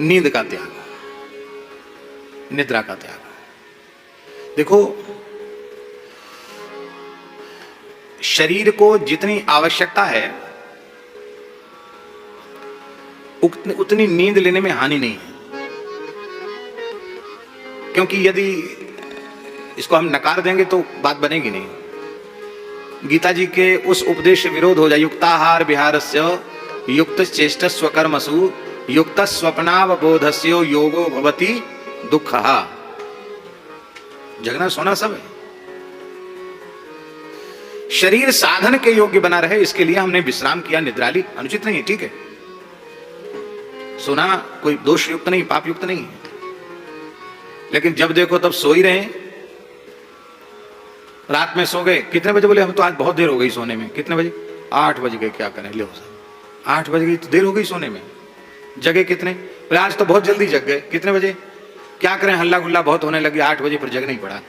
नींद का त्याग, निद्रा का त्याग। देखो, शरीर को जितनी आवश्यकता है उतनी नींद लेने में हानि नहीं है, क्योंकि यदि इसको हम नकार देंगे तो बात बनेगी नहीं। गीता जी के उस उपदेश से विरोध हो जाए, युक्ताहार विहारस्य युक्त चेष्ट स्वकर्मसु युक्त स्वप्नावबोधस्य योगो भवति दुःखः। जगना सोना सब है। शरीर साधन के योग्य बना रहे इसके लिए हमने विश्राम किया, निद्रा ली, अनुचित नहीं है, ठीक है। सोना कोई दोष युक्त नहीं, पाप युक्त नहीं है, लेकिन जब देखो तब सो ही रहे। रात में सो गए, कितने बजे? बोले हम तो आज बहुत देर हो गई सोने में। कितने बजे? 8 बज गए। क्या करें, ले 8 बज गई तो देर हो गई सोने में। जगे कितने? बोले आज तो बहुत जल्दी जग गए। कितने बजे? क्या करें, हल्ला गुल्ला बहुत होने लगी, 8 बजे पर जग नहीं पड़ा।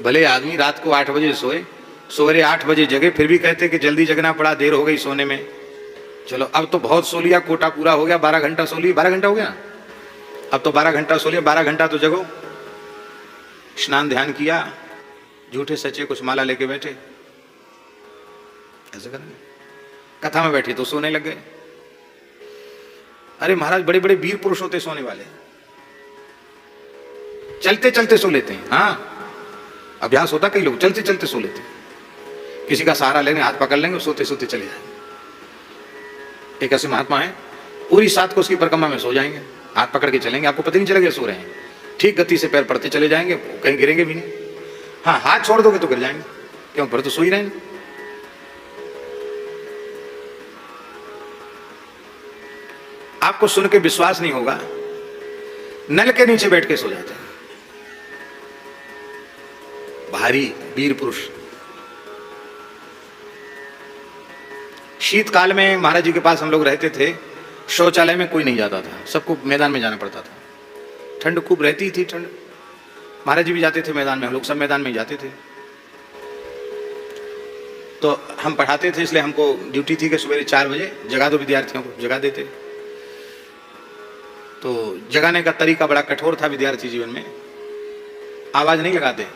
भले आदमी रात को 8 बजे सोए, सवेरे 8 बजे जगे, फिर भी कहते कि जल्दी जगना पड़ा, देर हो गई सोने में। चलो अब तो बहुत सो लिया, कोटा पूरा हो गया, 12 घंटा सो लिया। 12 घंटा हो गया, अब तो 12 घंटा सो लिया, 12 घंटा तो जगो। स्नान ध्यान किया, झूठे सच्चे कुछ माला लेके बैठे, ऐसे करेंगे। कथा में बैठे तो सोने लग गए। अरे महाराज, बड़े बड़े वीर पुरुष होते सोने वाले, चलते चलते सो लेते हैं। हाँ, अभ्यास होता, कई लोग चलते चलते सो लेते हैं। किसी का सहारा लेंगे, हाथ पकड़ लेंगे, सोते सोते चले जाएंगे। एक ऐसे महात्मा है, पूरी सात को उसकी परिक्रमा में सो जाएंगे, हाथ पकड़ के चलेंगे, आपको पता नहीं चलेगा सो रहे हैं। ठीक गति से पैर पड़ते चले जाएंगे, कहीं गिरेंगे भी नहीं। हाँ, हाथ छोड़ दोगे तो गिर जाएंगे, क्यों? पर तो सो ही रहेंगे। आपको सुन के विश्वास नहीं होगा, नल के नीचे बैठ के सो जाते हैं भारी वीर पुरुष। शीतकाल में महाराज जी के पास हम लोग रहते थे, शौचालय में कोई नहीं जाता था, सबको मैदान में जाना पड़ता था। ठंड खूब रहती थी, ठंड। महाराज जी भी जाते थे मैदान में, हम लोग सब मैदान में ही जाते थे। तो हम पढ़ाते थे, इसलिए हमको ड्यूटी थी कि सुबह 4 बजे जगा दो, विद्यार्थियों को जगा देते। तो जगाने का तरीका बड़ा कठोर था विद्यार्थी जीवन में। आवाज नहीं लगाते,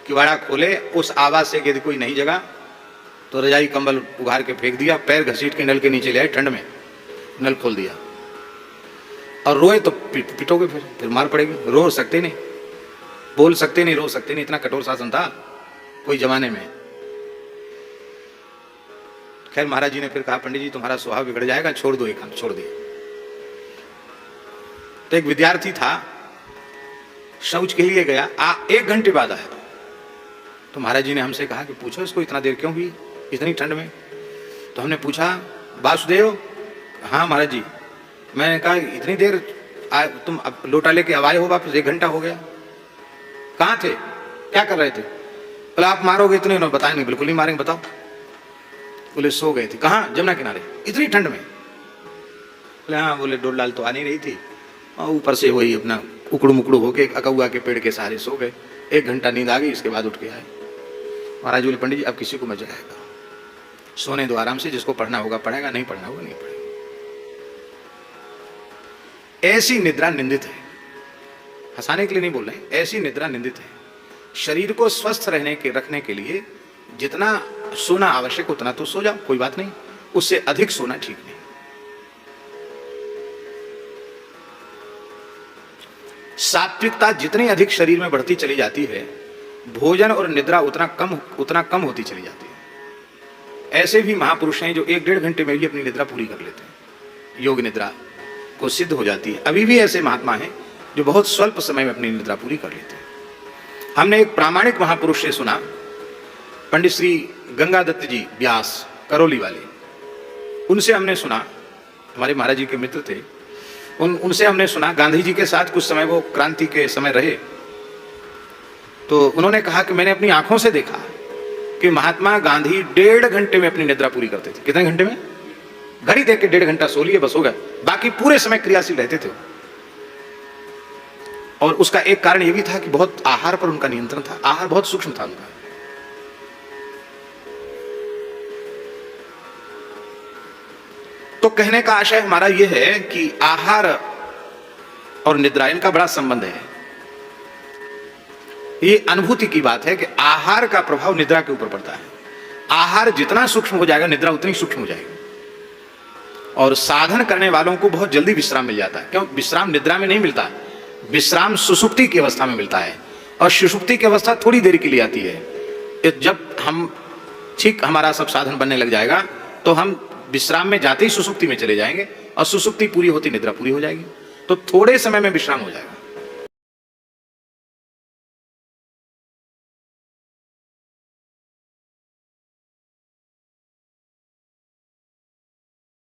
किवाड़ा खोले, उस आवाज से यदि कोई नहीं जगा तो रजाई कंबल उघार के फेंक दिया, पैर घसीट के नल के नीचे ले आए, ठंड में नल खोल दिया। और रोए तो पिटोगे, फिर मार पड़ेगी। रो सकते नहीं, बोल सकते नहीं, रो सकते नहीं, इतना कठोर शासन था कोई जमाने में। खैर महाराज जी ने फिर कहा, पंडित जी तुम्हारा स्वभाव बिगड़ जाएगा, छोड़ दो, एक काम छोड़ दिया। तो एक विद्यार्थी था, शौच के लिए गया, 1 घंटे बाद आया। तो महाराज जी ने हमसे कहा कि पूछो इसको इतना देर क्यों हुई, इतनी ठंड में। तो हमने पूछा, वासुदेव? हाँ महाराज जी। मैंने कहा इतनी देर तुम अब लोटा लेके आए हो वापस, 1 घंटा हो गया, कहाँ थे, क्या कर रहे थे? बोले आप मारोगे इतने? उन्होंने बताया नहीं, बिल्कुल नहीं मारेंगे, बताओ। बोले सो गए थे। कहाँ? जमुना किनारे, इतनी ठंड में? बोले हाँ। बोले डोल डाल तो आ नहीं रही थी, और ऊपर से वही अपना उकड़ू मुकड़ू होके अकौआ के पेड़ के सहारे सो गए। 1 घंटा नींद आ गई, इसके बाद उठ के आए। महाराज बोले पंडित जी अब किसी को मजा आएगा, सोने दो आराम से, जिसको पढ़ना होगा पढ़ेगा, नहीं पढ़ना होगा नहीं पढ़ेगा। ऐसी निद्रा निंदित है, हंसाने के लिए नहीं बोल रहे, ऐसी निद्रा निंदित है। शरीर को स्वस्थ रखने के लिए जितना सोना आवश्यक उतना तो सो जाओ, कोई बात नहीं, उससे अधिक सोना ठीक नहीं। सात्विकता जितनी अधिक शरीर में बढ़ती चली जाती है, भोजन और निद्रा उतना कम होती चली जाती है। ऐसे भी महापुरुष हैं जो 1-1.5 घंटे में भी अपनी निद्रा पूरी कर लेते हैं, योग निद्रा को सिद्ध हो जाती है। अभी भी ऐसे महात्मा हैं जो बहुत स्वल्प समय में अपनी निद्रा पूरी कर लेते हैं। हमने एक प्रामाणिक महापुरुष से सुना, पंडित श्री गंगादत्त जी व्यास, करौली वाले, उनसे हमने सुना, हमारे महाराज जी के मित्र थे, उनसे हमने सुना, गांधी जी के साथ कुछ समय वो क्रांति के समय रहे। तो उन्होंने कहा कि मैंने अपनी आंखों से देखा कि महात्मा गांधी 1.5 घंटे में अपनी निद्रा पूरी करते थे। कितने घंटे में? घड़ी देख के 1.5 घंटा सो लिए, बस हो गया, बाकी पूरे समय क्रियाशील रहते थे। और उसका एक कारण यह भी था कि बहुत आहार पर उनका नियंत्रण था, आहार बहुत सूक्ष्म था उनका। तो कहने का आशय हमारा यह है कि आहार और निद्रा इनका बड़ा संबंध है। ये अनुभूति की बात है कि आहार का प्रभाव निद्रा के ऊपर पड़ता है। आहार जितना सूक्ष्म हो जाएगा निद्रा उतनी सूक्ष्म हो जाएगी। और साधन करने वालों को बहुत जल्दी विश्राम मिल जाता है। क्यों? विश्राम निद्रा में नहीं मिलता, विश्राम सुषुप्ति की अवस्था में मिलता है। और सुषुप्ति की अवस्था थोड़ी देर के लिए आती है। जब हम ठीक हमारा सब साधन बनने लग जाएगा तो हम विश्राम में जाते ही सुषुप्ति में चले जाएंगे और सुषुप्ति पूरी होती निद्रा पूरी हो जाएगी। तो थोड़े समय में विश्राम हो जाएगा।